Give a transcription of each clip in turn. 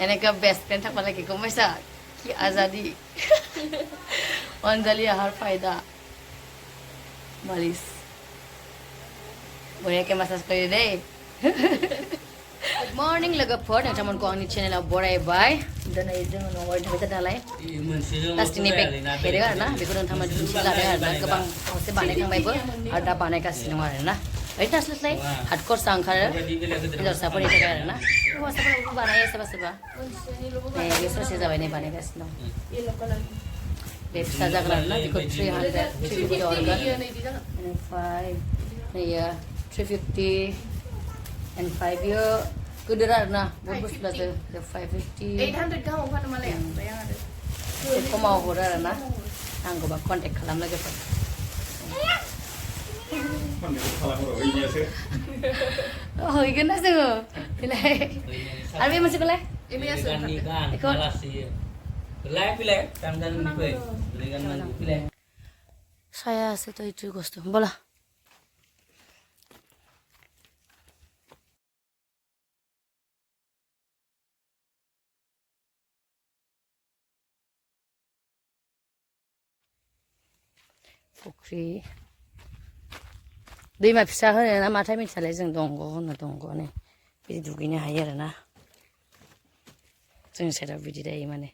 এনেকা best friend থাকিব লাগে গম পাইছা কি আজাদী অঞ্জলি আহাৰ ফাইদা মালিচ বঢ়িয়াকৈ মাছাজ কৰি দেই Good morning Lwgw नोंथांमोनखौ आंनि चेनेलाव बरायबाय दिनै जोङो न'आव थाबाय नालाय प्लास्टिकनि बेग हेरो आरोना बेखौ नोंथांमोन दिन्थिलादों आरोना गोबां खावसे बानायखांबायबो आरो दा बानायगासिनो दं आरोना ओरैनो थास्लायस्लाय हात खरसा ओंखारो हिन्जावसाफोरनि थाखाय आरोना हौवासाफोराबो बानायो सोरबा सोरबा बे ससे जाबाय नै बानायगासिनो दं बे फिसा जागोन आरोना बेखौ 350 हरगोन बेनिफ्राय नैयो 350 and 5 yo good arna बहुत बुस्थु लादो 550 800 गाहाम फानो मालाय ओमफ्राय आं आरो खमाव हरो आरोना नांगौबा कन्टेक्ट खालाम लोगोफोर हैगोन ना जोङो बिलाय आरो बे मोनसेखौलाय बेखौ saya itu itu gusto bola फुख्रि दैमा फिसा होनो ना माथाय मिथियालाय जों दंग' होनो दंग' नै बिदि दुगैनो हायो आरोना जोंनि साइडआव बिदि जायो माने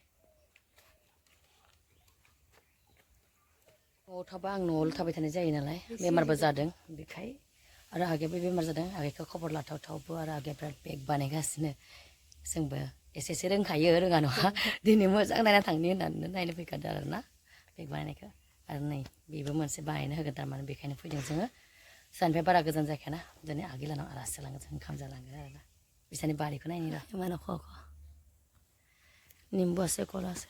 न'आव थाबा आं न'आवल' थाबाय थानाय जायो नालाय बेमारबो जादों बेखाय आरो आगैयाबो बेमार जादों आगैखौ खबर लाथावथावबो आरो आगैया बिराद बेग बानायगासिनो जोंबो एसे एसे रोंखायो रोङा नङा दिनै मोजां नायना थांनि होननानै नायनो फैखादों आरोना बेग बानायनायखौ आरो नै बेबो मोनसे बानायनो होगोन थारमाने बेखायनो फैदों जोङो जानिफ्राय बारा गोजान जाखायाना दिनै आगैलानाव आलासि लाङो जों ओंखाम जालांगोन आरोना बिसानि बारिखौ नायनि र' इमान ख'ख' निम्बु আছে कल আছে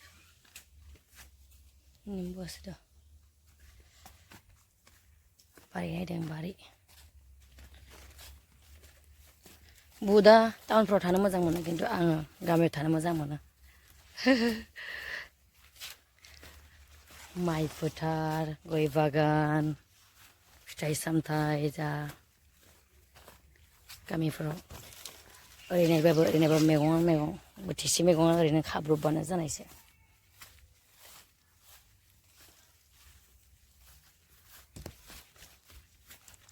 निम्बु আছে दा बारि नायदों बारि बुदा टाउनफ्राव थानो मोजां मोनो खिन्थु आङो गामियाव थानो मोजां मोनो माइ फोथार गय बागान फिथाइ सामथाइ जा गामिफोराव ओरैनायबाबो मैगं बोथिसे मैगङा ओरैनो खाब्रबबानो जानायसो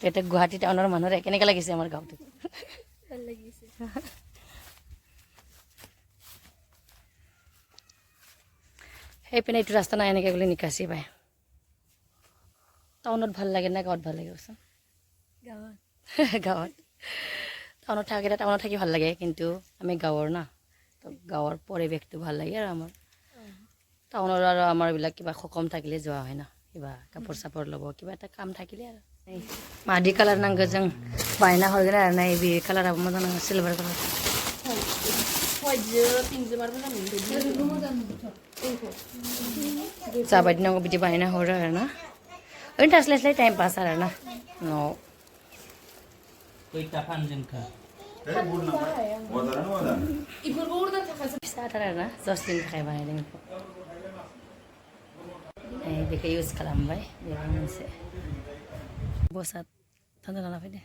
এতিয়া গুৱাহাটী টাউনৰ মানুহৰে কেনেকৈ লাগিছে আমাৰ গাঁৱটো ভাল লাগিছে সেইপিনে এইটো ৰাস্তা নাই এনেকৈ গ'লে নিকাচি পায় টাউনত ভাল লাগে না গাঁৱত ভাল লাগে কচোন গাঁৱত টাউনত থাকিলে টাউনত থাকি ভাল লাগে কিন্তু আমি গাঁৱৰ না তো গাঁৱৰ পৰিৱেশটো ভাল লাগে আৰু আমাৰ টাউনৰ আৰু আমাৰ এইবিলাক কিবা সকাম থাকিলে যোৱা হয় না কিবা কাপোৰ চাপোৰ ল'ব কিবা এটা কাম থাকিলে আৰু मादि कालार नांगौ जों बायना हरगोन आरो ना बे कालाराबो मोजां नाङो सिलभार कालार जाबायदि नांगौ बिदि बानायना हरो आरो ना ओरैनो थास्लायस्लाय टाइम पास आरो ना न'आव फिसाथार आरो ना जसलिनि थाखाय बानायदों बेखौ इउज खालामबाय बेबो मोनसे बसा थान्दा लाना फैदो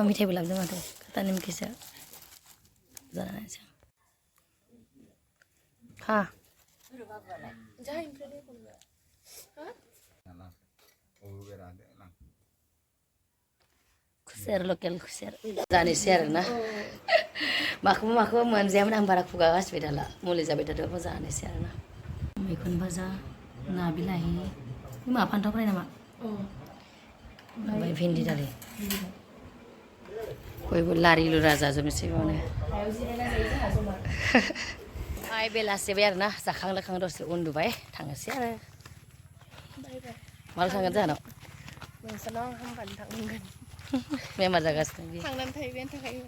मिथाइबो लाबोदों माथो खोथा निमखिसो जानायसै हा खुसेर लकेल खुसेर जानोसै आरोना माखौबा मोनजायामोन आं बारा खुगा गासिबाय दाला मुलि जाबाय थादोंबो जानोसै आरोना मैखुन भाजा ना बिलाहि मा फान्थाव फ्राय नामा ओमफ्राय भिन्दि दालि बयबो लारि लुरा जाजोबनोसै बेयावनो आइ बेलासिबाय आरोना जाखां लोखां दसे उन्दुबाय थांनोसै आरो माला थांगोन जाहानाव नोंसोरनाव आं हामबानो थांगोन बेमार जागासिनो थांनानै थाहैबायानो थाखायो